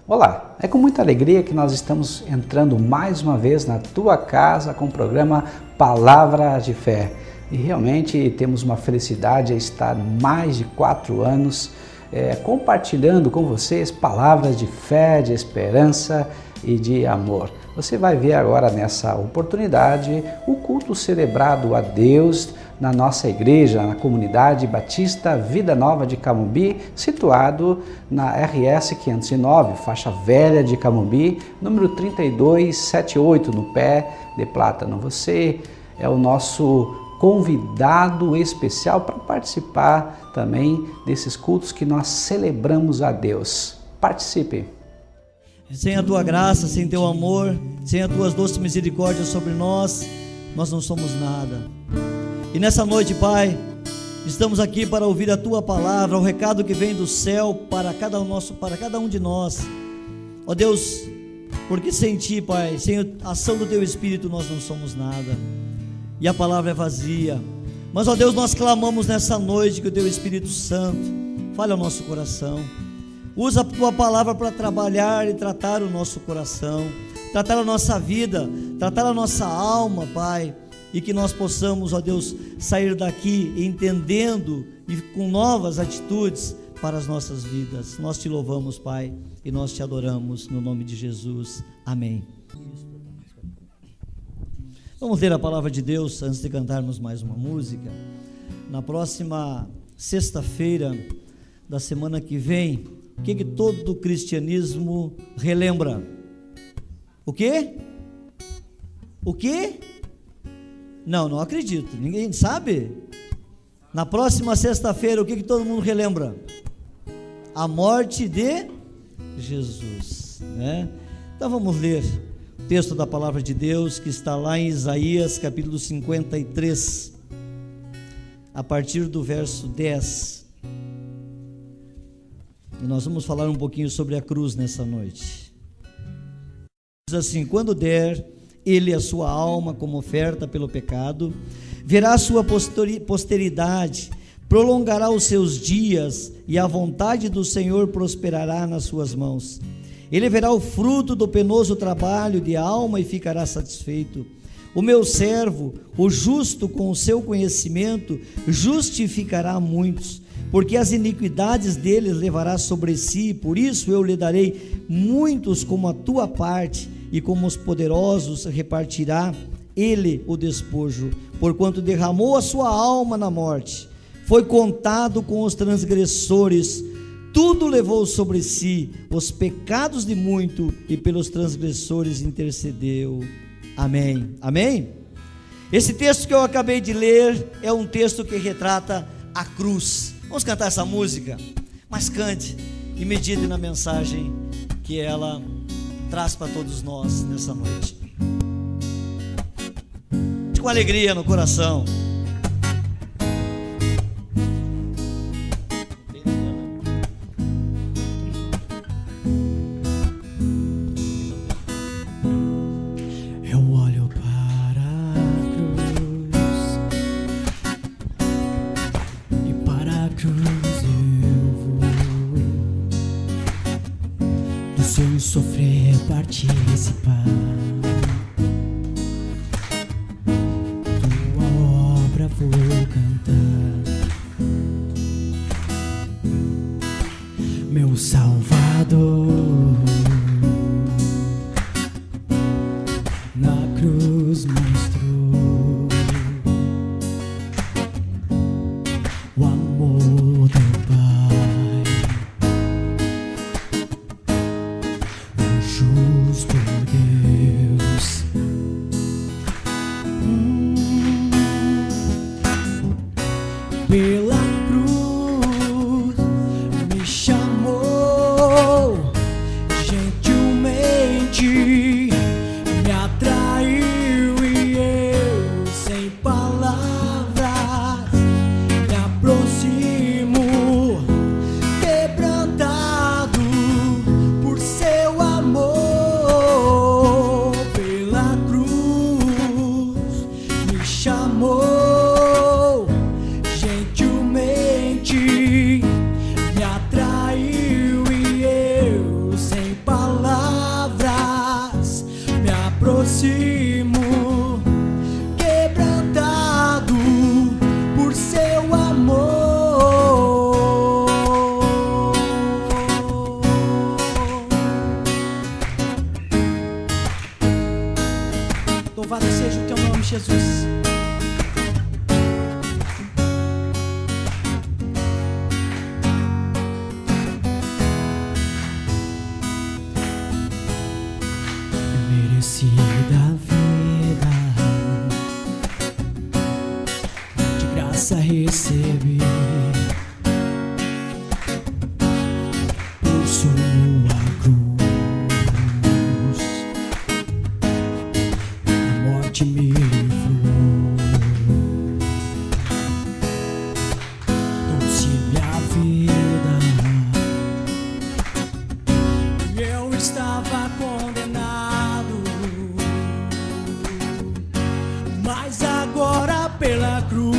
Olá, é com muita alegria que nós estamos entrando mais uma vez na tua casa com o programa Palavra de Fé. E realmente temos uma felicidade em estar mais de 4 anos compartilhando com vocês palavras de fé, de esperança e de amor. Você vai ver agora nessa oportunidade o culto celebrado a Deus na nossa igreja, na comunidade Batista Vida Nova de Camobi, situado na RS 509, faixa velha de Camobi, número 3278, no pé de Plátano. Você é o nosso convidado especial para participar também desses cultos que nós celebramos a Deus. Participe! Sem a tua graça, sem teu amor, sem as tuas doces misericórdias sobre nós, nós não somos nada. E nessa noite, Pai, estamos aqui para ouvir a tua palavra, o recado que vem do céu para cada um de nós. Ó Deus, porque sem ti, Pai, sem a ação do teu Espírito, nós não somos nada. E a palavra é vazia. Mas, ó Deus, nós clamamos nessa noite que o teu Espírito Santo fale ao nosso coração. Usa a tua palavra para trabalhar e tratar o nosso coração, tratar a nossa vida, tratar a nossa alma, Pai. E que nós possamos, ó Deus, sair daqui entendendo e com novas atitudes para as nossas vidas. Nós te louvamos, Pai, e nós te adoramos no nome de Jesus. Amém. Vamos ler a palavra de Deus antes de cantarmos mais uma música. Na próxima sexta-feira da semana que vem, o que todo cristianismo relembra? O quê? O quê? Não acredito. Ninguém sabe? Na próxima sexta-feira, o que todo mundo relembra? A morte de Jesus, né? Então vamos ler o texto da palavra de Deus que está lá em Isaías capítulo 53, a partir do verso 10. E nós vamos falar um pouquinho sobre a cruz nessa noite. Diz assim: quando der ele a sua alma como oferta pelo pecado, verá a sua posteridade, prolongará os seus dias, e a vontade do Senhor prosperará nas suas mãos. Ele verá o fruto do penoso trabalho de alma e ficará satisfeito. O meu servo, o justo, com o seu conhecimento, justificará muitos, porque as iniquidades deles levará sobre si. Por isso eu lhe darei muitos como a tua parte, e como os poderosos repartirá ele o despojo, porquanto derramou a sua alma na morte, foi contado com os transgressores, tudo levou sobre si os pecados de muito, e pelos transgressores intercedeu. Amém. Amém? Esse texto que eu acabei de ler é um texto que retrata a cruz. Vamos cantar essa música? Mas cante e medite na mensagem que ela traz para todos nós nessa noite, com alegria no coração. Eu olho para a cruz, e para a cruz eu vou do seu sofrer participar. Tua obra vou cantar, meu Salvador na cruz mostrou o amor do Pai, o justo Deus. Louvado seja o teu nome, Jesus. Merecida vida, de graça recebi, por sua cruz, a morte me livrou. Trouxe minha vida, eu estava condenado, mas agora pela cruz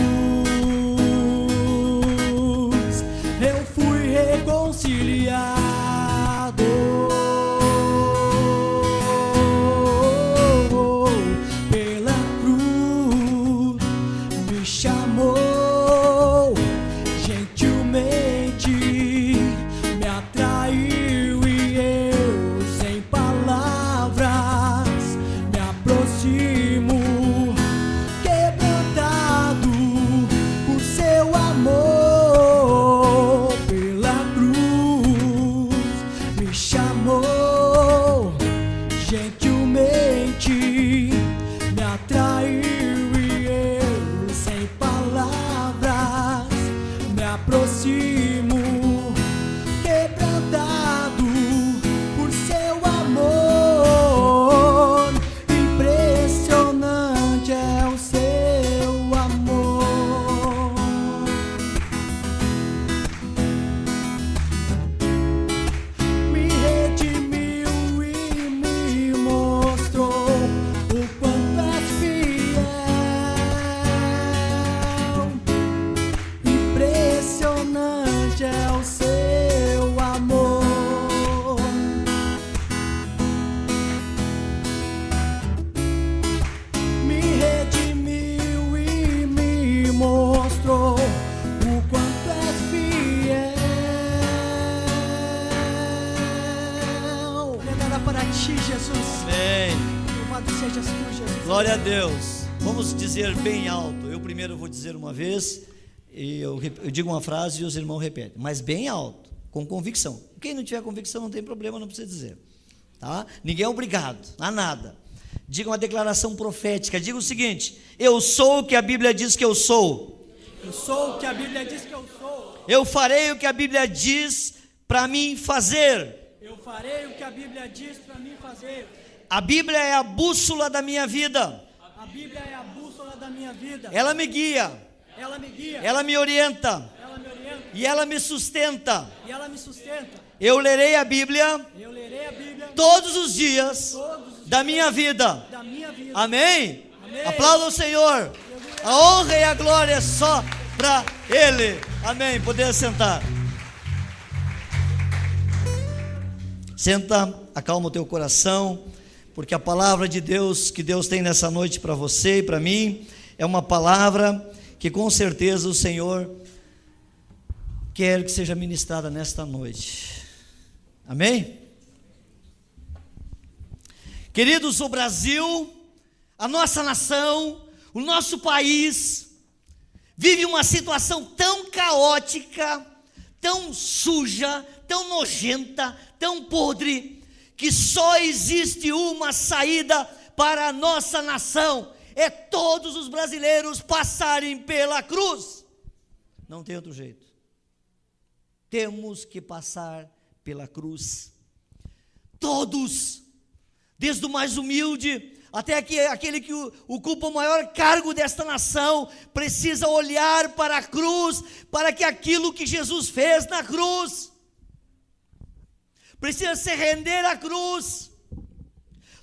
eu fui reconciliado. Pela cruz me chamou gentilmente, me atraiu e eu sem palavras me aproximo, quebrantado por seu amor. Pela cruz me chamou gentilmente, me atraiu e eu sem palavras me aproximo, quebrantado por seu amor. Impressionante é o seu amor. Me redimiu e me mostrou o quanto és fiel. Impressionante é o seu amor. Me redimiu e me mostrou o quanto és fiel. Nada para ti, Jesus. Amém. Louvado sejas tu, Jesus. Glória a Deus. Vamos dizer bem alto. Eu primeiro vou dizer uma vez, e eu digo uma frase e os irmãos repetem, mas bem alto, com convicção. Quem não tiver convicção não tem problema, não precisa dizer, tá? Ninguém é obrigado a nada. Diga uma declaração profética. Diga o seguinte: eu sou o que a Bíblia diz que eu sou. Eu sou o que a Bíblia diz que eu sou. Eu farei o que a Bíblia diz para mim fazer. Eu farei o que a Bíblia diz para mim fazer. A Bíblia é a bússola da minha vida. A Bíblia é a bússola da minha vida. Ela me guia, Ela me guia. ela me orienta Ela me orienta. e ela me sustenta. E ela me sustenta. Eu lerei a Bíblia Eu lerei a Bíblia todos os dias todos os da minha vida. da minha vida. Amém? Amém. Aplauda o Senhor. A honra e a glória é só para Ele. Amém. Poder sentar. Senta, acalma o teu coração, porque a palavra de Deus que Deus tem nessa noite para você e para mim é uma palavra que com certeza o Senhor quer que seja ministrada nesta noite. Amém? Queridos, o Brasil, a nossa nação, o nosso país vive uma situação tão caótica, tão suja, tão nojenta, tão podre, que só existe uma saída para a nossa nação: é todos os brasileiros passarem pela cruz. Não tem outro jeito. Temos que passar pela cruz. Todos, desde o mais humilde até aquele que ocupa o maior cargo desta nação, precisa olhar para a cruz, para que aquilo que Jesus fez na cruz, precisa se render à cruz.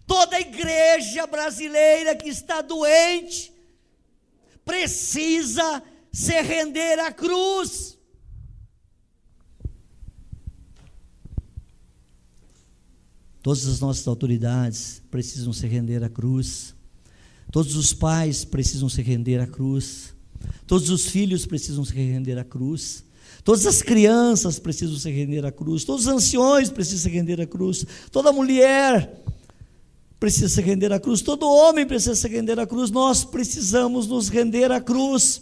Toda a igreja brasileira que está doente precisa se render à cruz. Todas as nossas autoridades precisam se render à cruz. Todos os pais precisam se render à cruz. Todos os filhos precisam se render à cruz. Todas as crianças precisam se render à cruz. Todos os anciões precisam se render à cruz. Toda mulher precisa se render à cruz, todo homem precisa se render à cruz, nós precisamos nos render à cruz,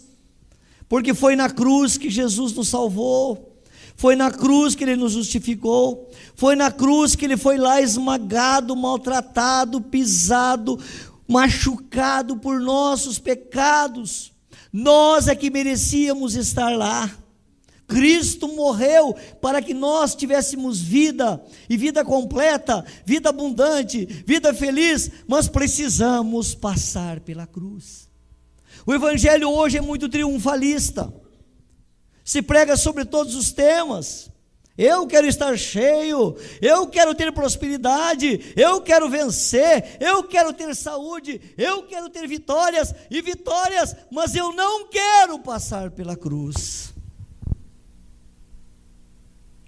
porque foi na cruz que Jesus nos salvou, foi na cruz que Ele nos justificou, foi na cruz que Ele foi lá esmagado, maltratado, pisado, machucado por nossos pecados. Nós é que merecíamos estar lá. Cristo morreu para que nós tivéssemos vida, e vida completa, vida abundante, vida feliz, mas precisamos passar pela cruz. O Evangelho hoje é muito triunfalista, se prega sobre todos os temas. Eu quero estar cheio, eu quero ter prosperidade, eu quero vencer, eu quero ter saúde, eu quero ter vitórias e vitórias, mas eu não quero passar pela cruz.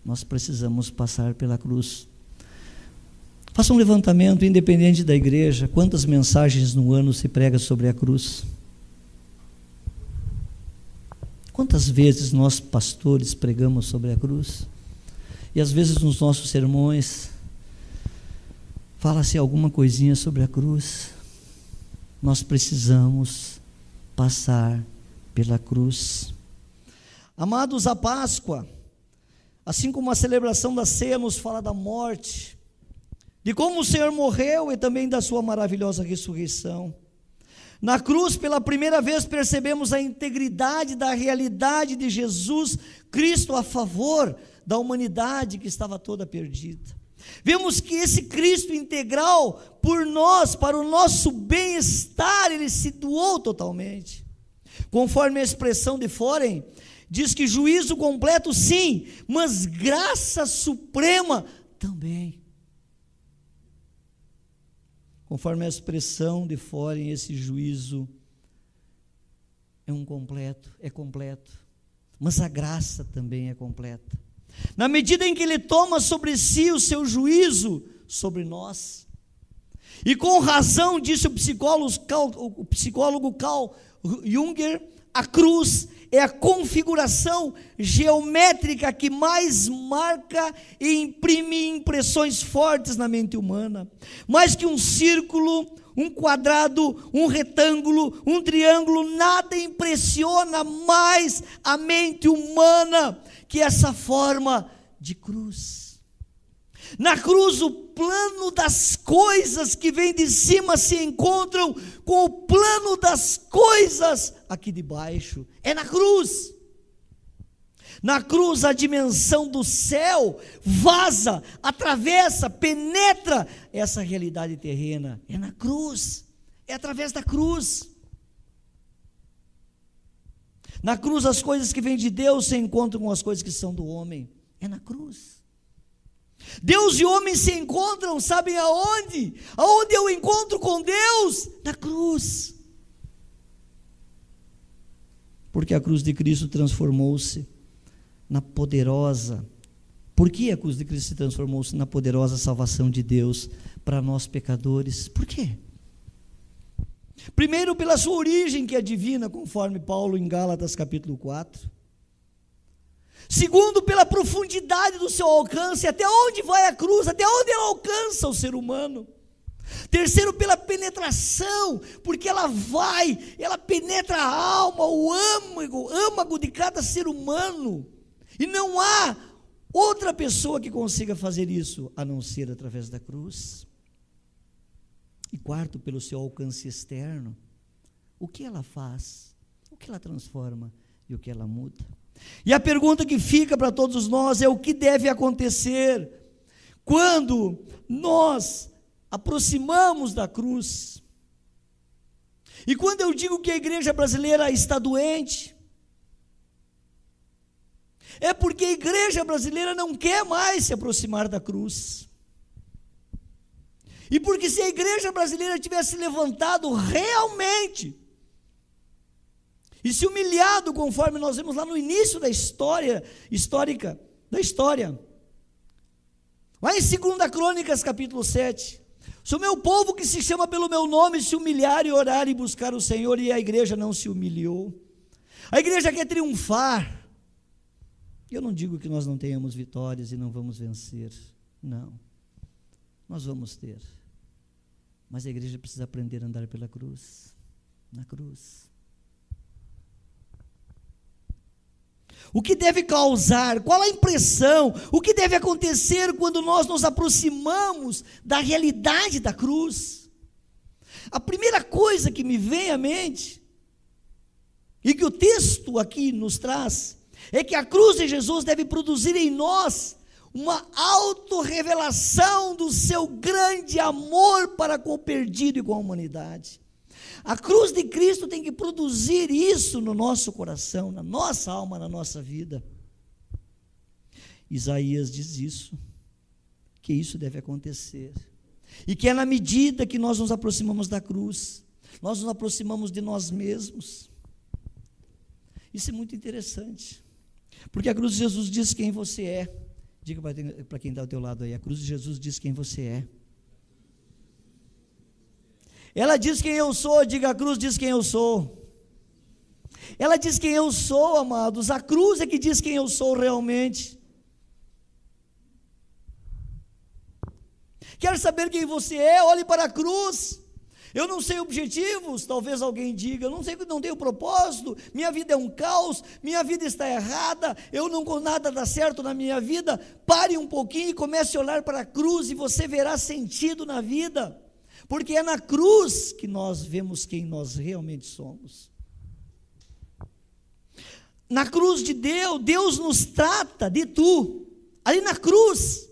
Nós precisamos passar pela cruz. Faça um levantamento independente da igreja, quantas mensagens no ano se prega sobre a cruz? Quantas vezes nós pastores pregamos sobre a cruz? E às vezes nos nossos sermões fala-se alguma coisinha sobre a cruz. Nós precisamos passar pela cruz. Amados, a Páscoa, assim como a celebração da ceia nos fala da morte, de como o Senhor morreu e também da sua maravilhosa ressurreição. Na cruz, pela primeira vez, percebemos a integridade da realidade de Jesus Cristo a favor da humanidade que estava toda perdida. Vemos que esse Cristo integral por nós, para o nosso bem-estar, Ele se doou totalmente. Conforme a expressão de Foren, diz que juízo completo sim, mas graça suprema também. Conforme a expressão de Foren, esse juízo é completo, mas a graça também é completa. Na medida em que Ele toma sobre si o seu juízo sobre nós, e com razão, disse o psicólogo Carl Junger, a cruz é a configuração geométrica que mais marca e imprime impressões fortes na mente humana. Mais que um círculo, um quadrado, um retângulo, um triângulo, nada impressiona mais a mente humana que essa forma de cruz. Na cruz, o plano das coisas que vem de cima se encontram com o plano das coisas aqui de baixo. É na cruz. Na cruz, a dimensão do céu vaza, atravessa, penetra essa realidade terrena. É na cruz. É através da cruz. Na cruz, as coisas que vêm de Deus se encontram com as coisas que são do homem. É na cruz. Deus e homem se encontram, sabem aonde? Aonde eu encontro com Deus? Na cruz. Porque a cruz de Cristo transformou-se na poderosa. Por que a cruz de Cristo se transformou-se na poderosa salvação de Deus para nós pecadores? Por quê? Primeiro, pela sua origem, que é divina, conforme Paulo em Gálatas capítulo 4. Segundo, pela profundidade do seu alcance, até onde vai a cruz, até onde ela alcança o ser humano. Terceiro, pela penetração, porque ela penetra a alma, o âmago de cada ser humano, e não há outra pessoa que consiga fazer isso, a não ser através da cruz. E quarto, pelo seu alcance externo, o que ela faz, o que ela transforma e o que ela muda. E a pergunta que fica para todos nós é: o que deve acontecer quando nós aproximamos da cruz? E quando eu digo que a igreja brasileira está doente, é porque a igreja brasileira não quer mais se aproximar da cruz. E porque se a igreja brasileira tivesse levantado realmente e se humilhado, conforme nós vemos lá no início da história, lá em 2 Crônicas capítulo 7, se o meu povo que se chama pelo meu nome se humilhar e orar e buscar o Senhor, e a igreja não se humilhou, a igreja quer triunfar. Eu não digo que nós não tenhamos vitórias e não vamos vencer, não, nós vamos ter, Mas a igreja precisa aprender a andar pela cruz, na cruz. O que deve causar, qual a impressão, o que deve acontecer quando nós nos aproximamos da realidade da cruz? A primeira coisa que me vem à mente, e que o texto aqui nos traz, é que a cruz de Jesus deve produzir em nós uma autorrevelação do seu grande amor para com o perdido e com a humanidade. A cruz de Cristo tem que produzir isso no nosso coração, na nossa alma, na nossa vida. Isaías diz isso, que isso deve acontecer. E que é na medida que nós nos aproximamos da cruz, nós nos aproximamos de nós mesmos. Isso é muito interessante, porque a cruz de Jesus diz quem você é. Diga para quem está ao teu lado aí, a cruz de Jesus diz quem você é. Ela diz quem eu sou, diga, a cruz diz quem eu sou. Ela diz quem eu sou, amados, a cruz é que diz quem eu sou realmente. Quer saber quem você é? Olhe para a cruz. Eu não sei objetivos, talvez alguém diga, eu não sei, não tenho propósito, minha vida é um caos, minha vida está errada, eu não nada dá certo na minha vida. Pare um pouquinho e comece a olhar para a cruz e você verá sentido na vida, porque é na cruz que nós vemos quem nós realmente somos. Na cruz de Deus, Deus nos trata de tu, ali na cruz,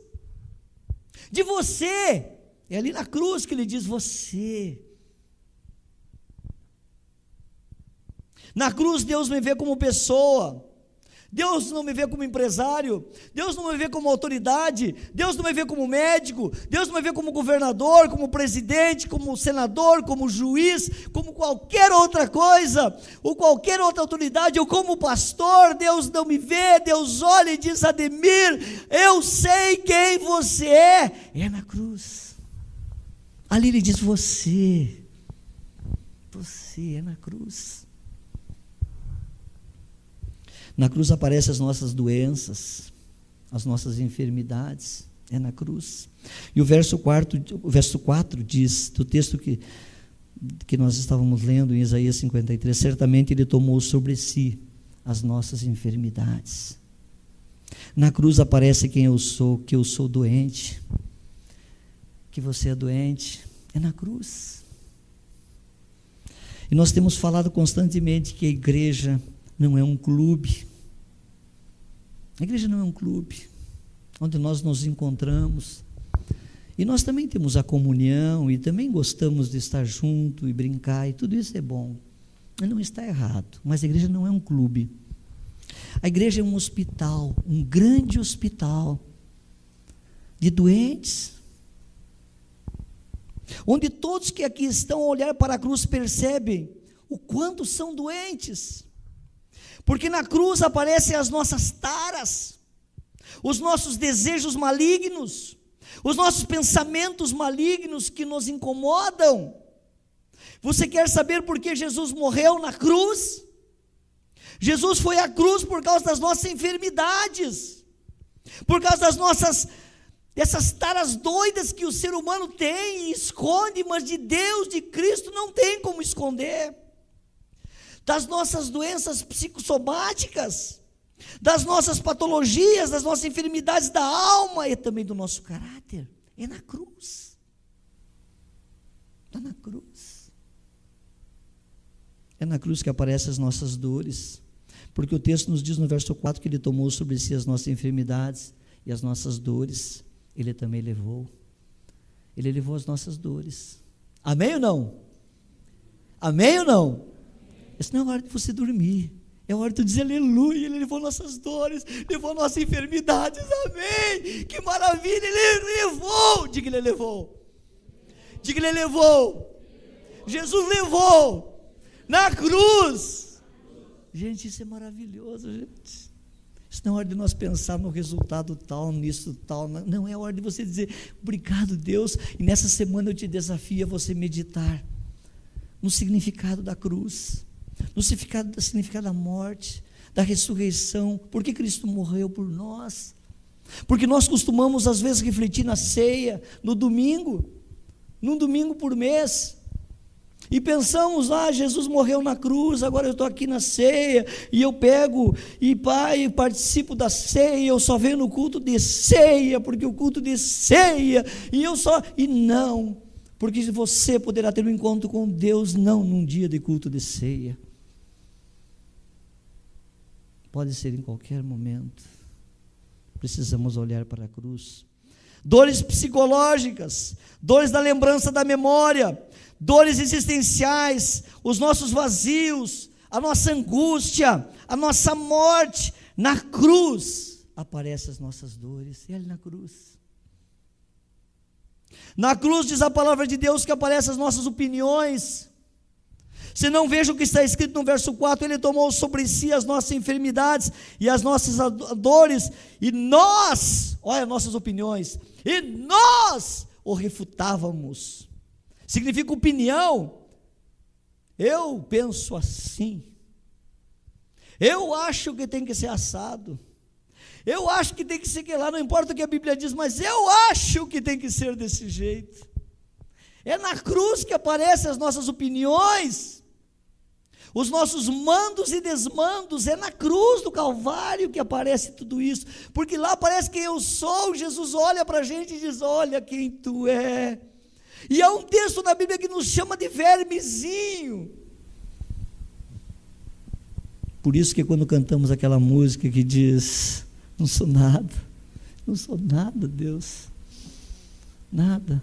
de você, é ali na cruz que Ele diz você. Na cruz Deus me vê como pessoa, Deus não me vê como empresário, Deus não me vê como autoridade, Deus não me vê como médico, Deus não me vê como governador, como presidente, como senador, como juiz, como qualquer outra coisa, ou qualquer outra autoridade, ou como pastor. Deus não me vê, Deus olha e diz: Ademir, eu sei quem você é na cruz. Ali Ele diz: você é na cruz. Na cruz aparecem as nossas doenças, as nossas enfermidades, é na cruz. E o verso 4 diz, do texto que nós estávamos lendo em Isaías 53, certamente Ele tomou sobre si as nossas enfermidades. Na cruz aparece quem eu sou, que eu sou doente, que você é doente, é na cruz. E nós temos falado constantemente que a igreja não é um clube. A igreja não é um clube onde nós nos encontramos, e nós também temos a comunhão e também gostamos de estar junto e brincar, e tudo isso é bom, não está errado, mas a igreja não é um clube. A igreja é um hospital, um grande hospital de doentes, onde todos que aqui estão a olhar para a cruz percebem o quanto são doentes, porque na cruz aparecem as nossas taras, os nossos desejos malignos, os nossos pensamentos malignos que nos incomodam. Você quer saber por que Jesus morreu na cruz? Jesus foi à cruz por causa das nossas enfermidades, por causa dessas taras doidas que o ser humano tem e esconde, mas de Deus, de Cristo, não tem como esconder. Das nossas doenças psicossomáticas, das nossas patologias, das nossas enfermidades da alma e também do nosso caráter, é na cruz. Está na cruz. É na cruz que aparecem as nossas dores, porque o texto nos diz no verso 4 que Ele tomou sobre si as nossas enfermidades e as nossas dores, Ele também levou. Ele levou as nossas dores. Amém ou não? Amém ou não? Isso não é hora de você dormir, é hora de tu dizer aleluia. Ele levou nossas dores, levou nossas enfermidades, amém, que maravilha, Ele levou. Diga, Ele levou. Diga, Ele levou. Jesus levou na cruz. Gente, isso é maravilhoso, gente. Isso não é hora de nós pensar no resultado tal, nisso tal, não é hora de você dizer obrigado, Deus. E nessa semana eu te desafio a você meditar no significado da cruz, no significado da morte, da ressurreição, porque Cristo morreu por nós, porque nós costumamos às vezes refletir na ceia, no domingo, num domingo por mês. E pensamos, Jesus morreu na cruz, agora eu estou aqui na ceia, e eu pego e participo da ceia, eu só venho no culto de ceia, porque o culto de ceia, e não, porque você poderá ter um encontro com Deus, não num dia de culto de ceia, pode ser em qualquer momento. Precisamos olhar para a cruz. Dores psicológicas, dores da lembrança da memória, dores existenciais, os nossos vazios, a nossa angústia, a nossa morte. Na cruz aparecem as nossas dores. E ali na cruz. Na cruz diz a palavra de Deus que aparecem as nossas opiniões. Se não veja o que está escrito no verso 4, ele tomou sobre si as nossas enfermidades e as nossas dores, e nós, olha nossas opiniões, e nós o refutávamos. Significa opinião. Eu penso assim, eu acho que tem que ser assado, eu acho que tem que ser que lá, não importa o que a Bíblia diz, mas eu acho que tem que ser desse jeito. É na cruz que aparecem as nossas opiniões, os nossos mandos e desmandos. É na cruz do Calvário que aparece tudo isso, porque lá aparece quem eu sou. Jesus olha para a gente e diz: olha quem tu é. E há um texto na Bíblia que nos chama de vermezinho. Por isso que quando cantamos aquela música que diz: não sou nada, Deus, nada.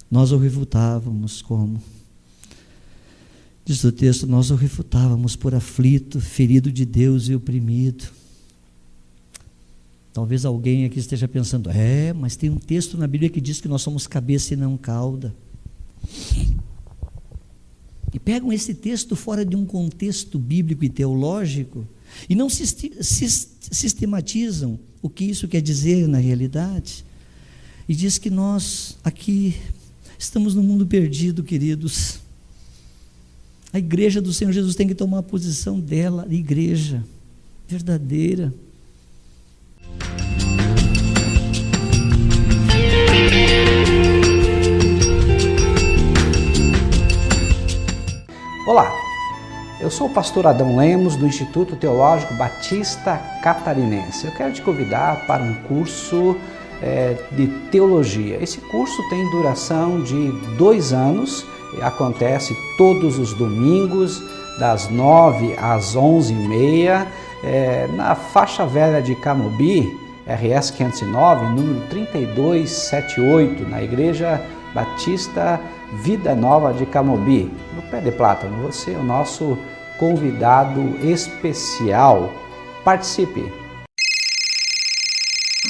Nós o refutávamos como? Diz o texto, nós o refutávamos por aflito, ferido de Deus e oprimido. Talvez alguém aqui esteja pensando, mas tem um texto na Bíblia que diz que nós somos cabeça e não cauda. E pegam esse texto fora de um contexto bíblico e teológico e não sistematizam o que isso quer dizer na realidade. E diz que nós aqui estamos no mundo perdido, queridos. A igreja do Senhor Jesus tem que tomar a posição dela, a igreja verdadeira. Olá, eu sou o pastor Adão Lemos do Instituto Teológico Batista Catarinense. Eu quero te convidar para um curso de teologia. Esse curso tem duração de 2 anos, acontece todos os domingos, das 9 às 11h30, na faixa velha de Camobi, RS 509, número 3278, na Igreja Batista Vida Nova de Camobi, no Pé de Plátano. Você é o nosso convidado especial. Participe!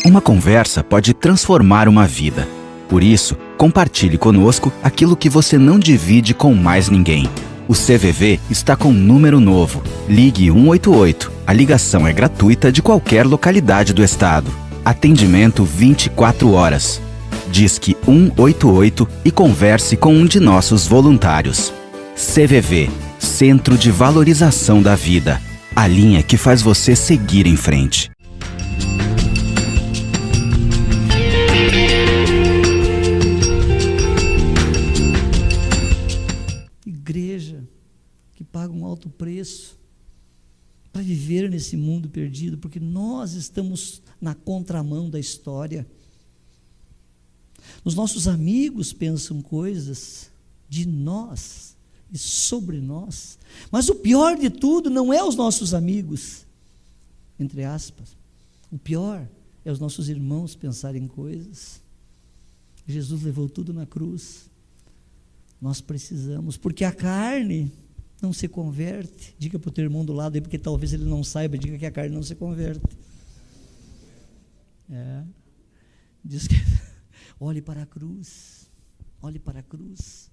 Uma conversa pode transformar uma vida. Por isso, compartilhe conosco aquilo que você não divide com mais ninguém. O CVV está com um número novo. Ligue 188. A ligação é gratuita de qualquer localidade do estado. Atendimento 24 horas. Disque 188 e converse com um de nossos voluntários. CVV, Centro de Valorização da Vida. A linha que faz você seguir em frente. Igreja que paga um alto preço para viver nesse mundo perdido, porque nós estamos na contramão da história. Os nossos amigos pensam coisas de nós e sobre nós, mas o pior de tudo não é os nossos amigos, entre aspas, o pior é os nossos irmãos pensarem coisas. Jesus levou tudo na cruz. Nós precisamos, porque a carne não se converte. Diga para o teu irmão do lado aí, porque talvez ele não saiba, diga que a carne não se converte. Diz que olhe para a cruz, olhe para a cruz.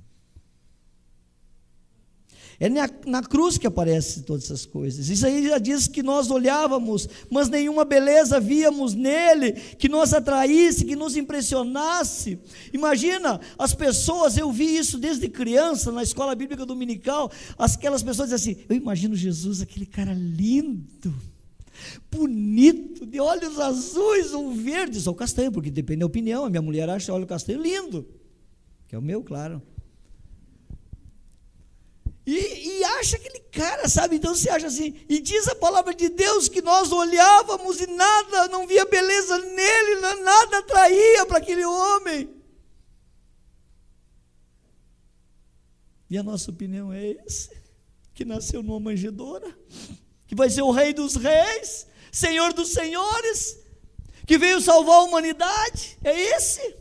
É na cruz que aparecem todas essas coisas. Isso aí já diz que nós olhávamos, mas nenhuma beleza víamos nele, que nos atraísse, que nos impressionasse. Imagina as pessoas, eu vi isso desde criança, na escola bíblica dominical, aquelas pessoas dizem assim, eu imagino Jesus, aquele cara lindo, bonito, de olhos azuis ou verdes, ou castanho, porque depende da opinião. A minha mulher acha olho castanho lindo, que é o meu, claro. E acha aquele cara, sabe? Então você acha assim, e diz a palavra de Deus que nós olhávamos e nada, não via beleza nele, nada atraía para aquele homem. E a nossa opinião é esse, que nasceu numa manjedoura, que vai ser o Rei dos Reis, Senhor dos Senhores, que veio salvar a humanidade, é esse.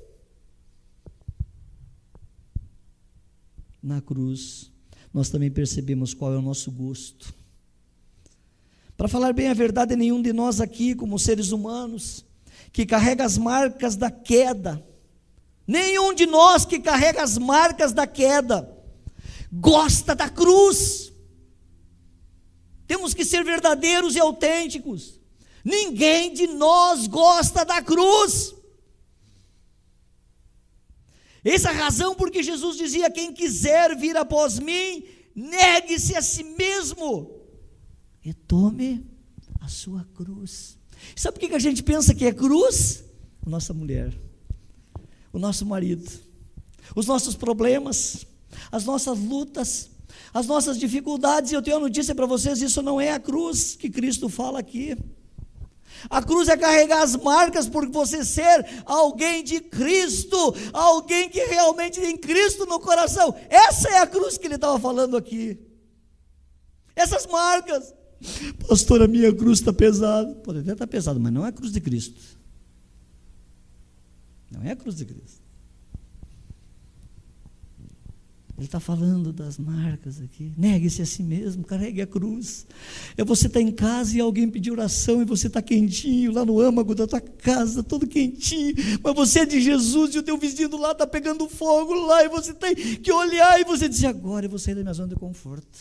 Na cruz, nós também percebemos qual é o nosso gosto. Para falar bem a verdade, nenhum de nós aqui, como seres humanos, que carrega as marcas da queda, nenhum de nós que carrega as marcas da queda, gosta da cruz. Temos que ser verdadeiros e autênticos. Ninguém de nós gosta da cruz. Essa é a razão porque Jesus dizia: quem quiser vir após mim, negue-se a si mesmo e tome a sua cruz. Sabe por que a gente pensa que é cruz? A nossa mulher, o nosso marido, os nossos problemas, as nossas lutas, as nossas dificuldades. E eu tenho uma notícia para vocês: isso não é a cruz que Cristo fala aqui. A cruz é carregar as marcas por você ser alguém de Cristo, alguém que realmente tem Cristo no coração. Essa é a cruz que ele estava falando aqui. Essas marcas. Pastor, a minha cruz está pesada. Pode até estar pesada, mas não é a cruz de Cristo. Não é a cruz de Cristo. Ele está falando das marcas aqui. Negue-se a si mesmo, carregue a cruz. É você estar em casa e alguém pedir oração e você está quentinho lá no âmago da tua casa, todo quentinho, mas você é de Jesus e o teu vizinho do lado está pegando fogo lá e você tem que olhar e você diz: agora eu vou sair da minha zona de conforto.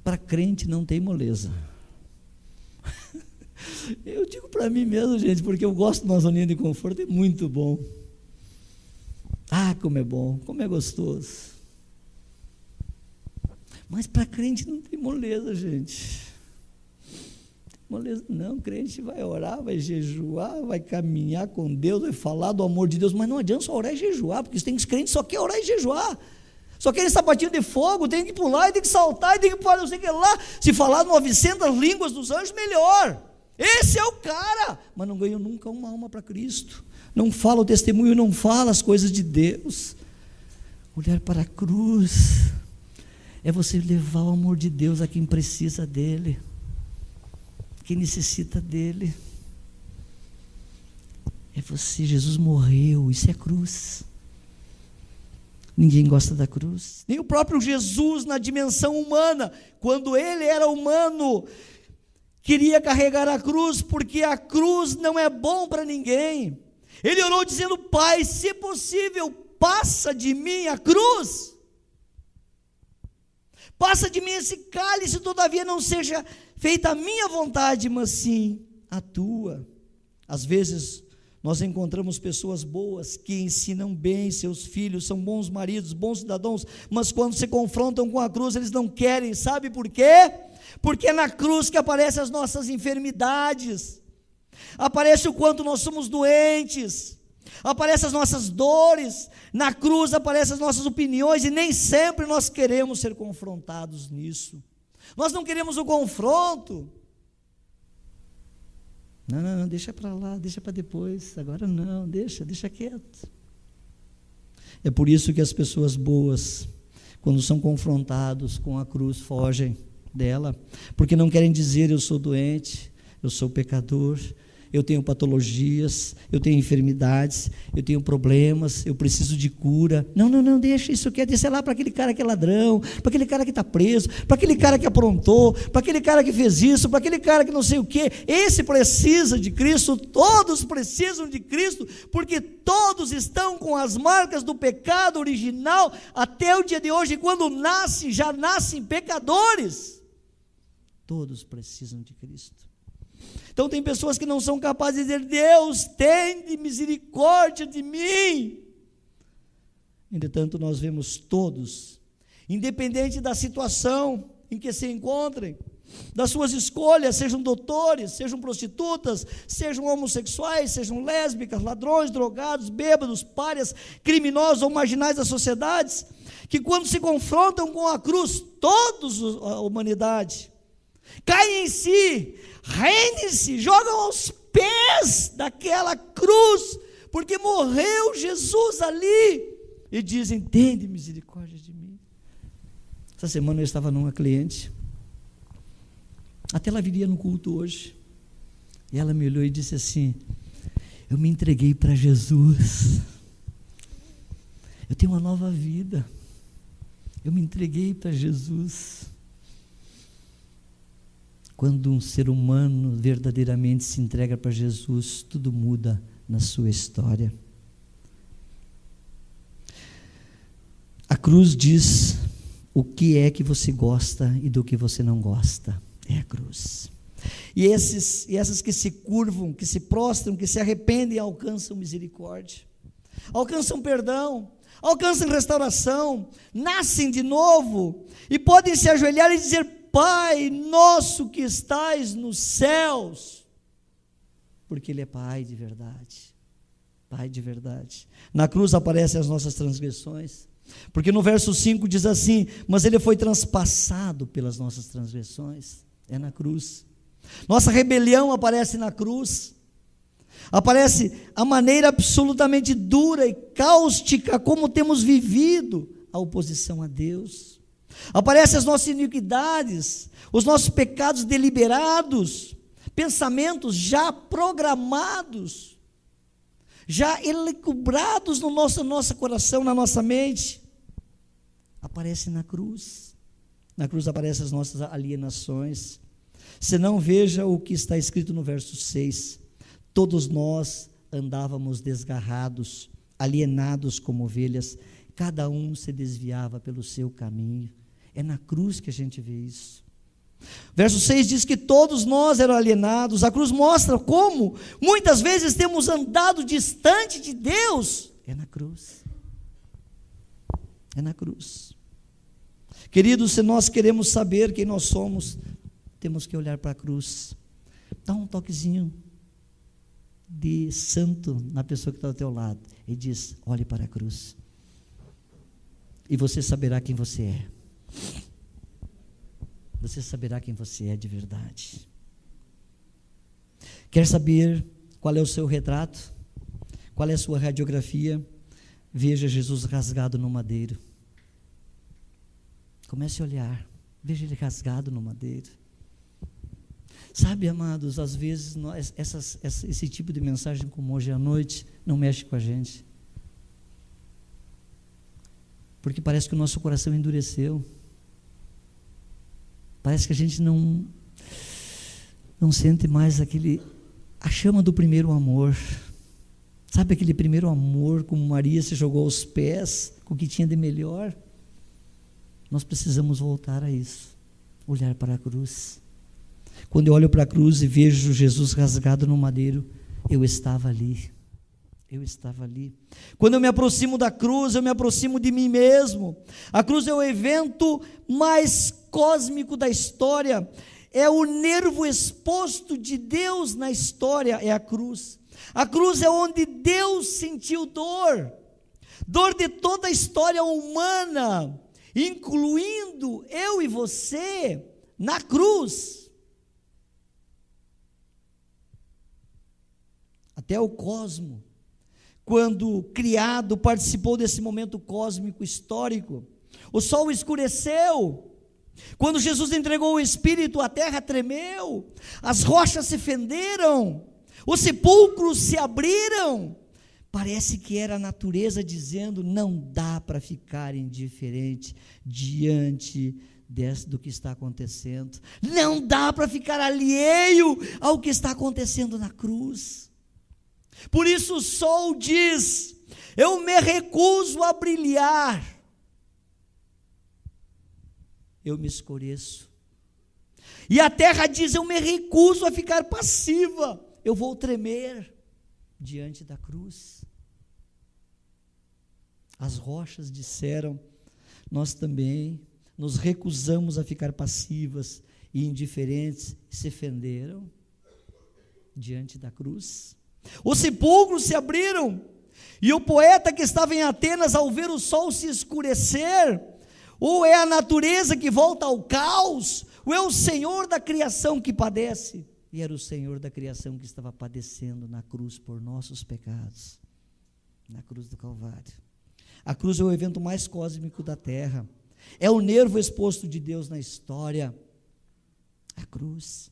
Para crente não tem moleza. Eu digo para mim mesmo, gente, porque eu gosto de uma zoninha de conforto, é muito bom. Ah, como é bom, como é gostoso. Mas para crente não tem moleza, gente. Moleza não, crente vai orar, vai jejuar, vai caminhar com Deus, vai falar do amor de Deus, mas não adianta só orar e jejuar, porque tem crentes que só querem orar e jejuar. Só querem sapatinho de fogo, tem que pular, e tem que saltar, e tem que falar não sei o que lá. Se falar 900 línguas dos anjos, melhor. Esse é o cara, mas não ganhou nunca uma alma para Cristo. Não fala o testemunho, não fala as coisas de Deus. Olhar para a cruz é você levar o amor de Deus a quem precisa dele, quem necessita dele. É você, Jesus morreu, isso é cruz. Ninguém gosta da cruz, nem o próprio Jesus na dimensão humana, quando ele era humano, queria carregar a cruz, porque a cruz não é bom para ninguém. Ele orou dizendo: Pai, se possível, passa de mim a cruz, passa de mim esse cálice, todavia não seja feita a minha vontade, mas sim a tua. Às vezes nós encontramos pessoas boas que ensinam bem seus filhos, são bons maridos, bons cidadãos, mas quando se confrontam com a cruz, eles não querem. Sabe por quê? Porque é na cruz que aparecem as nossas enfermidades, aparece o quanto nós somos doentes, aparecem as nossas dores, na cruz aparecem as nossas opiniões, e nem sempre nós queremos ser confrontados nisso. Nós não queremos o confronto. Não, deixa para lá, deixa para depois, agora não, deixa quieto. É por isso que as pessoas boas, quando são confrontados com a cruz, fogem dela, porque não querem dizer: eu sou doente, eu sou pecador, eu tenho patologias, eu tenho enfermidades, eu tenho problemas, eu preciso de cura. Não, deixa isso quieto, isso é lá para aquele cara que é ladrão, para aquele cara que está preso, para aquele cara que aprontou, para aquele cara que fez isso, para aquele cara que não sei o que. Esse precisa de Cristo, todos precisam de Cristo, porque todos estão com as marcas do pecado original até o dia de hoje, e quando nascem, já nascem pecadores. Todos precisam de Cristo. Então tem pessoas que não são capazes de dizer: Deus, tem misericórdia de mim. Entretanto, nós vemos todos independente da situação em que se encontrem, das suas escolhas, sejam doutores, sejam prostitutas, sejam homossexuais, sejam lésbicas, ladrões, drogados, bêbados, párias, criminosos ou marginais das sociedades, que quando se confrontam com a cruz, todos a humanidade, caem em si, rendem-se, jogam aos pés daquela cruz, porque morreu Jesus ali, e dizem: tende misericórdia de mim. Essa semana eu estava numa cliente, até ela viria no culto hoje, e ela me olhou e disse assim: eu me entreguei para Jesus, eu tenho uma nova vida, eu me entreguei para Jesus. Quando um ser humano verdadeiramente se entrega para Jesus, tudo muda na sua história. A cruz diz o que é que você gosta e do que você não gosta. É a cruz. E essas que se curvam, que se prostram, que se arrependem, alcançam misericórdia, alcançam perdão, alcançam restauração, nascem de novo e podem se ajoelhar e dizer: Pai nosso que estais nos céus, porque Ele é Pai de verdade, Pai de verdade. Na cruz aparecem as nossas transgressões, porque no verso 5 diz assim: mas Ele foi transpassado pelas nossas transgressões. É na cruz. Nossa rebelião aparece na cruz. Aparece a maneira absolutamente dura e cáustica como temos vivido a oposição a Deus. Aparecem as nossas iniquidades, os nossos pecados deliberados, pensamentos já programados, já elucubrados no nosso coração, na nossa mente. Aparece na cruz. Na cruz aparecem as nossas alienações. Senão, veja o que está escrito no verso 6. Todos nós andávamos desgarrados, alienados como ovelhas, cada um se desviava pelo seu caminho. É na cruz que a gente vê isso. Verso 6 diz que todos nós éramos alienados. A cruz mostra como muitas vezes temos andado distante de Deus. É na cruz. É na cruz. Queridos, se nós queremos saber quem nós somos, temos que olhar para a cruz. Dá um toquezinho de santo na pessoa que está ao teu lado e diz: olhe para a cruz, e você saberá quem você é. Você saberá quem você é de verdade. Quer saber qual é o seu retrato? Qual é a sua radiografia? Veja Jesus rasgado no madeiro. Comece a olhar, veja Ele rasgado no madeiro. Sabe, amados, às vezes esse tipo de mensagem como hoje à noite não mexe com a gente, porque parece que o nosso coração endureceu, parece que a gente não sente mais a chama do primeiro amor. Sabe aquele primeiro amor, como Maria se jogou aos pés, com o que tinha de melhor? Nós precisamos voltar a isso, olhar para a cruz. Quando eu olho para a cruz e vejo Jesus rasgado no madeiro, eu estava ali. Eu estava ali. Quando eu me aproximo da cruz, eu me aproximo de mim mesmo. A cruz é o evento mais cósmico da história. É o nervo exposto de Deus na história, é a cruz. A cruz é onde Deus sentiu dor. Dor de toda a história humana, incluindo eu e você, na cruz. Até o cosmo, quando criado, participou desse momento cósmico histórico. O sol escureceu. Quando Jesus entregou o Espírito, a terra tremeu, as rochas se fenderam, os sepulcros se abriram. Parece que era a natureza dizendo: não dá para ficar indiferente diante do que está acontecendo, não dá para ficar alheio ao que está acontecendo na cruz. Por isso o sol diz: eu me recuso a brilhar, eu me escureço. E a terra diz: eu me recuso a ficar passiva, eu vou tremer diante da cruz. As rochas disseram: nós também nos recusamos a ficar passivas e indiferentes, e se fenderam diante da cruz. Os sepulcros se abriram, e o poeta que estava em Atenas, ao ver o sol se escurecer, ou é a natureza que volta ao caos, ou é o Senhor da criação que padece? E era o Senhor da criação que estava padecendo na cruz por nossos pecados, na cruz do Calvário. A cruz é o evento mais cósmico da terra, é o nervo exposto de Deus na história. A cruz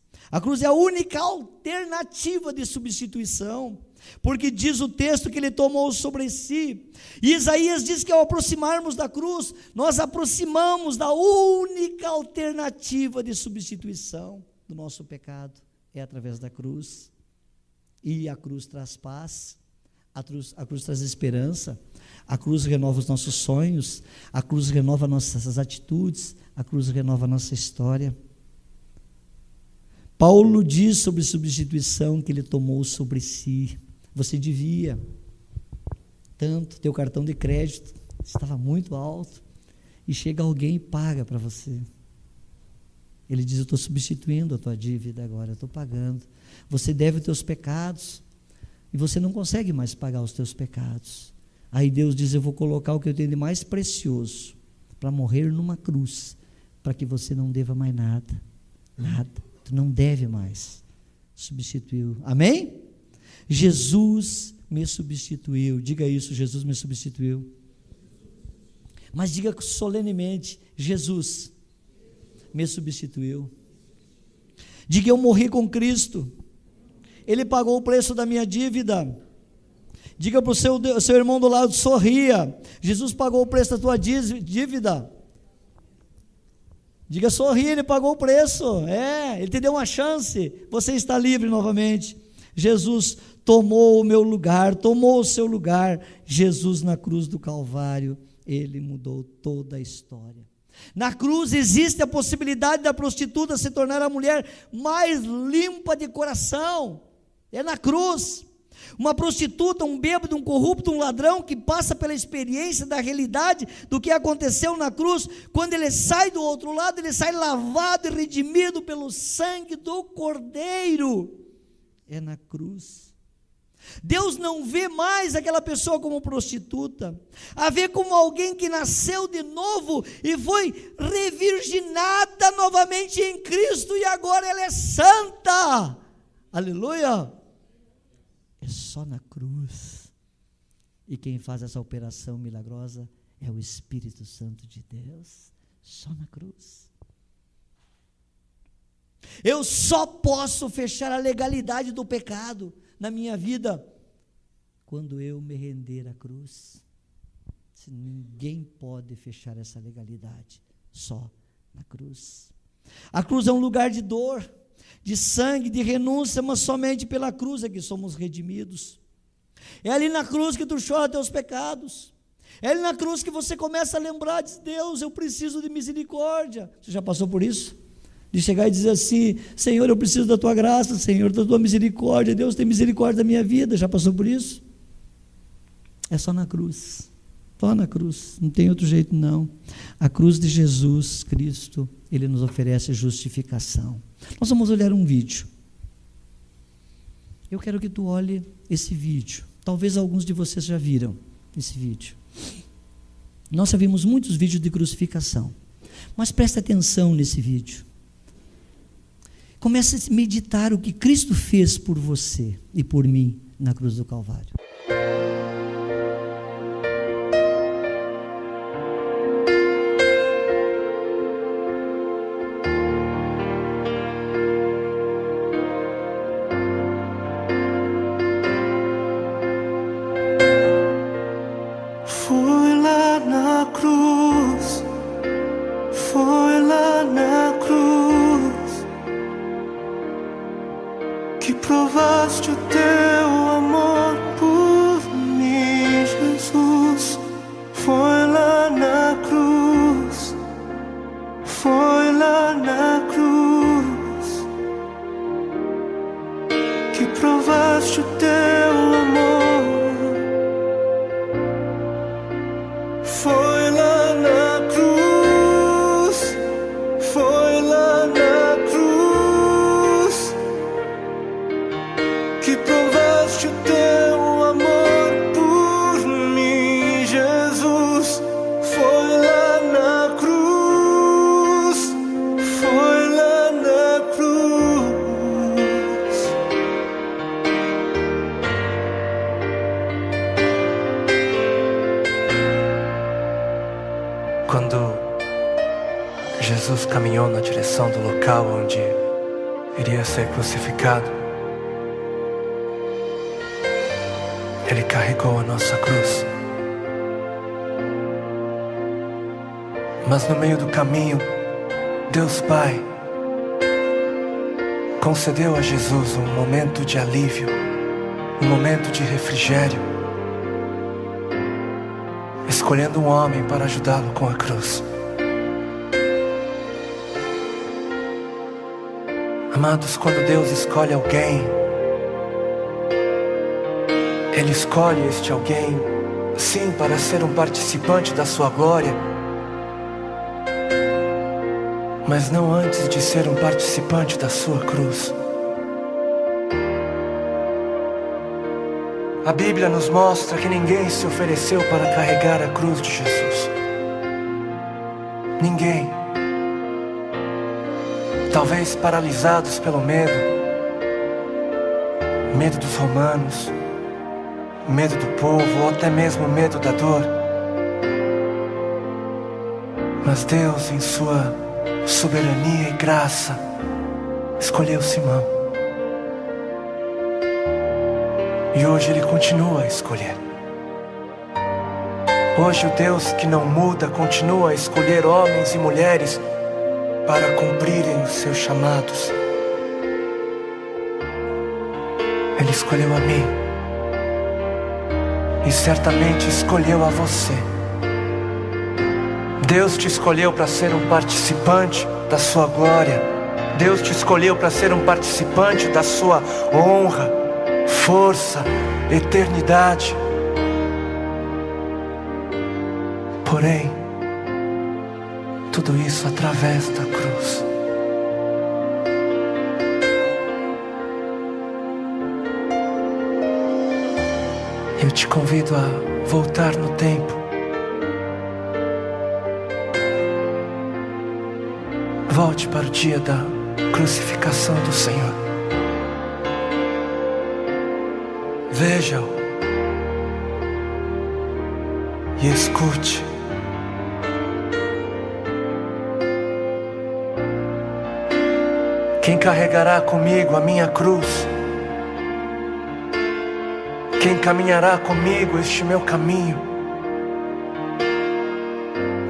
é a única alternativa de substituição, porque diz o texto que ele tomou sobre si, e Isaías diz que ao aproximarmos da cruz, nós aproximamos da única alternativa de substituição do nosso pecado, é através da cruz. E a cruz traz paz, a cruz traz esperança, a cruz renova os nossos sonhos, a cruz renova nossas atitudes, a cruz renova a nossa história. Paulo diz sobre substituição que ele tomou sobre si. Você devia tanto, teu cartão de crédito estava muito alto, e chega alguém e paga para você. Ele diz: eu estou substituindo a tua dívida agora, eu estou pagando. Você deve os teus pecados, e você não consegue mais pagar os teus pecados. Aí Deus diz: eu vou colocar o que eu tenho de mais precioso para morrer numa cruz, para que você não deva mais nada, tu não deve mais. Substituiu, amém? Jesus me substituiu, diga isso: Jesus me substituiu. Mas diga solenemente: Jesus me substituiu. Diga: eu morri com Cristo, Ele pagou o preço da minha dívida. Diga para o seu irmão do lado: sorria, Jesus pagou o preço da tua dívida. Diga: sorria, Ele pagou o preço, Ele te deu uma chance, você está livre novamente. Jesus tomou o meu lugar, tomou o seu lugar. Jesus na cruz do Calvário, Ele mudou toda a história. Na cruz existe a possibilidade da prostituta se tornar a mulher mais limpa de coração, é na cruz. Uma prostituta, um bêbado, um corrupto, um ladrão que passa pela experiência da realidade do que aconteceu na cruz, quando ele sai do outro lado, ele sai lavado e redimido pelo sangue do Cordeiro. É na cruz. Deus não vê mais aquela pessoa como prostituta, a vê como alguém que nasceu de novo e foi revirginada novamente em Cristo, e agora ela é santa. Aleluia! É só na cruz. E quem faz essa operação milagrosa é o Espírito Santo de Deus. Só na cruz. Eu só posso fechar a legalidade do pecado na minha vida quando eu me render à cruz. Ninguém pode fechar essa legalidade, só na cruz. A cruz é um lugar de dor, de sangue, de renúncia, mas somente pela cruz é que somos redimidos. É ali na cruz que tu chora teus pecados, é ali na cruz que você começa a lembrar, diz: Deus, eu preciso de misericórdia. Você já passou por isso? De chegar e dizer assim: Senhor, eu preciso da tua graça, Senhor, da tua misericórdia. Deus, tem misericórdia da minha vida. Já passou por isso? É só na cruz, só na cruz, não tem outro jeito não. A cruz de Jesus Cristo, Ele nos oferece justificação. Nós vamos olhar um vídeo. Eu quero que tu olhe esse vídeo. Talvez alguns de vocês já viram esse vídeo. Nós já vimos muitos vídeos de crucificação, mas presta atenção nesse vídeo. Comece a meditar o que Cristo fez por você e por mim na cruz do Calvário. Foi lá na cruz, foi lá na cruz que provaste o teu amor por mim, Jesus. Foi lá na cruz, foi lá na cruz que provaste o teu amor. Foi lá na cruz. Jesus caminhou na direção do local onde iria ser crucificado. Ele carregou a nossa cruz. Mas no meio do caminho, Deus Pai concedeu a Jesus um momento de alívio, um momento de refrigério, escolhendo um homem para ajudá-lo com a cruz. Amados, quando Deus escolhe alguém, Ele escolhe este alguém, sim, para ser um participante da sua glória, mas não antes de ser um participante da sua cruz. A Bíblia nos mostra que ninguém se ofereceu para carregar a cruz de Jesus. Ninguém. Talvez paralisados pelo medo, medo dos romanos, medo do povo, ou até mesmo medo da dor. Mas Deus, em sua soberania e graça, escolheu Simão. E hoje Ele continua a escolher. Hoje o Deus que não muda continua a escolher homens e mulheres para cumprirem os seus chamados. Ele escolheu a mim e certamente escolheu a você. Deus te escolheu para ser um participante da sua glória. Deus te escolheu para ser um participante da sua honra, força, eternidade. Porém, tudo isso através da cruz. Eu te convido a voltar no tempo. Volte para o dia da crucificação do Senhor. Veja-o e escute. Quem carregará comigo a minha cruz? Quem caminhará comigo este meu caminho?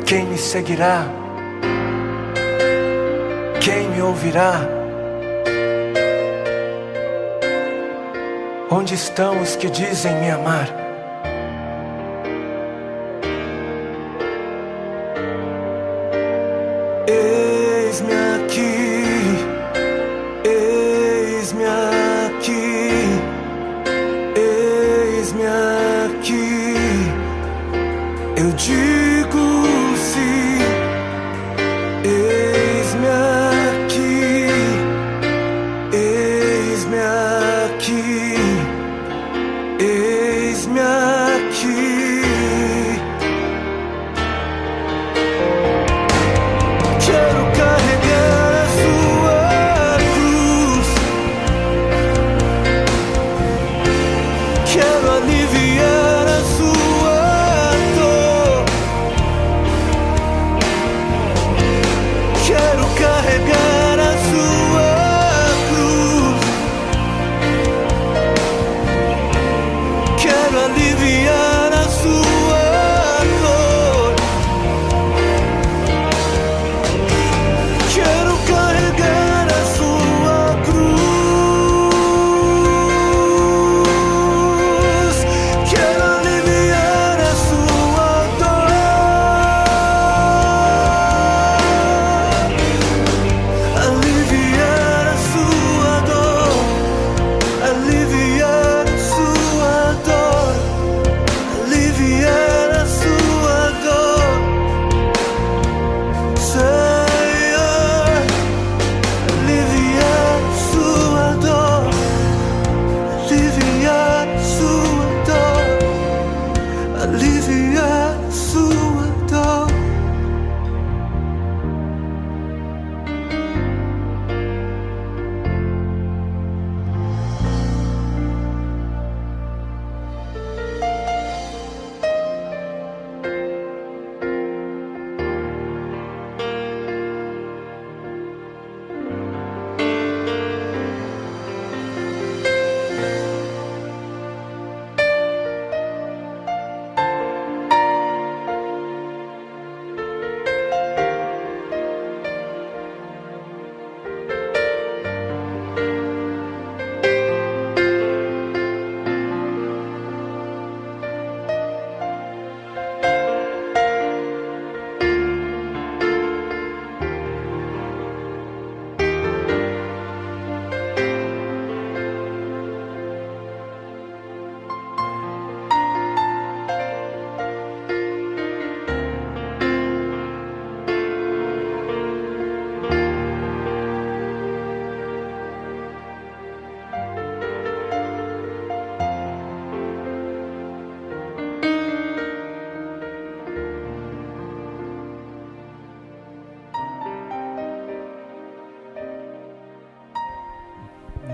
Quem me seguirá? Quem me ouvirá? Onde estão os que dizem me amar? Eis-me aqui, eis-me aqui, eis-me aqui. Eu digo sim, eis-me aqui, eis-me aqui, eis-me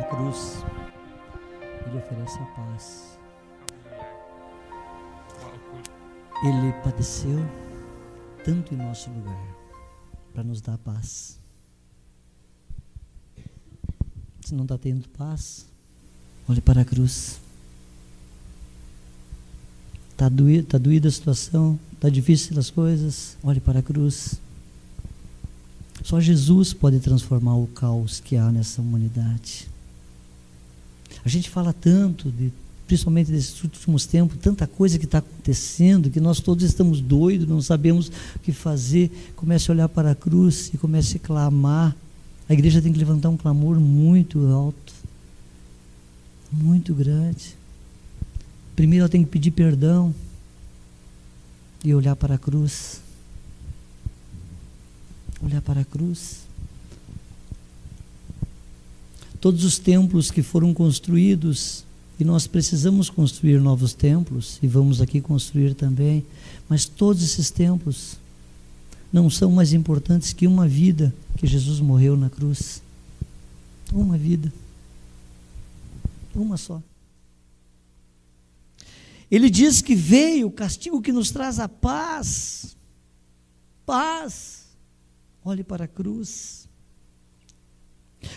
cruz, Ele oferece a paz. Ele padeceu tanto em nosso lugar para nos dar paz. Se não está tendo paz, olhe para a cruz. Está doída a situação, está difícil as coisas, olhe para a cruz. Só Jesus pode transformar o caos que há nessa humanidade. A gente fala tanto, principalmente nesses últimos tempos, tanta coisa que está acontecendo, que nós todos estamos doidos, não sabemos o que fazer. Comece a olhar para a cruz e comece a clamar. A igreja tem que levantar um clamor muito alto, muito grande. Primeiro ela tem que pedir perdão e olhar para a cruz. Olhar para a cruz. Todos os templos que foram construídos, e nós precisamos construir novos templos, e vamos aqui construir também, mas todos esses templos não são mais importantes que uma vida que Jesus morreu na cruz. Uma vida. Uma só. Ele diz que veio o castigo que nos traz a paz. Paz. Olhe para a cruz.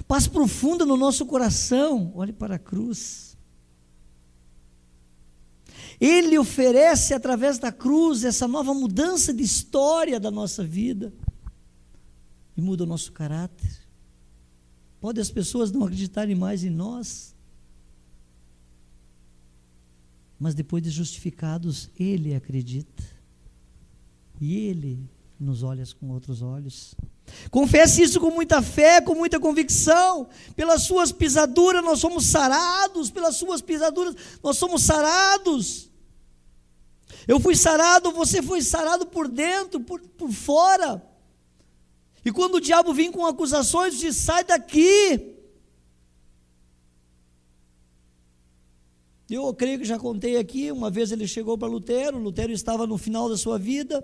Paz profunda no nosso coração. Olhe para a cruz. Ele oferece através da cruz essa nova mudança de história da nossa vida. E muda o nosso caráter. Pode as pessoas não acreditarem mais em nós, mas depois de justificados, Ele acredita. E Ele nos olha com outros olhos. Confesse isso com muita fé, com muita convicção. Pelas suas pisaduras nós somos sarados. Pelas suas pisaduras nós somos sarados. Eu fui sarado, você foi sarado por dentro, por fora. E quando o diabo vem com acusações, diz: sai daqui. Eu creio que já contei aqui, uma vez ele chegou para Lutero estava no final da sua vida,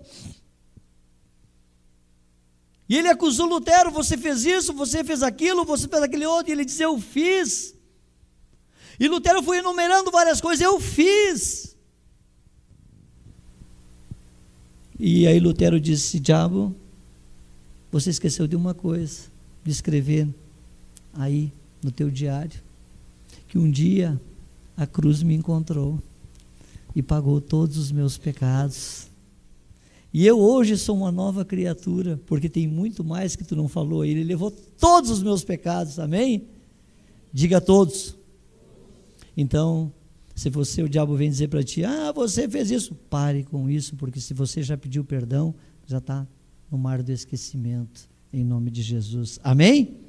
e ele acusou Lutero: você fez isso, você fez aquilo, você fez aquele outro, e ele disse: eu fiz. E Lutero foi enumerando várias coisas: eu fiz. E aí Lutero disse: diabo, você esqueceu de uma coisa, de escrever aí no teu diário, que um dia a cruz me encontrou e pagou todos os meus pecados. E eu hoje sou uma nova criatura, porque tem muito mais que tu não falou. Ele levou todos os meus pecados, amém? Diga a todos. Então, se o diabo vem dizer para ti: você fez isso, pare com isso, porque se você já pediu perdão, já está no mar do esquecimento, em nome de Jesus, amém?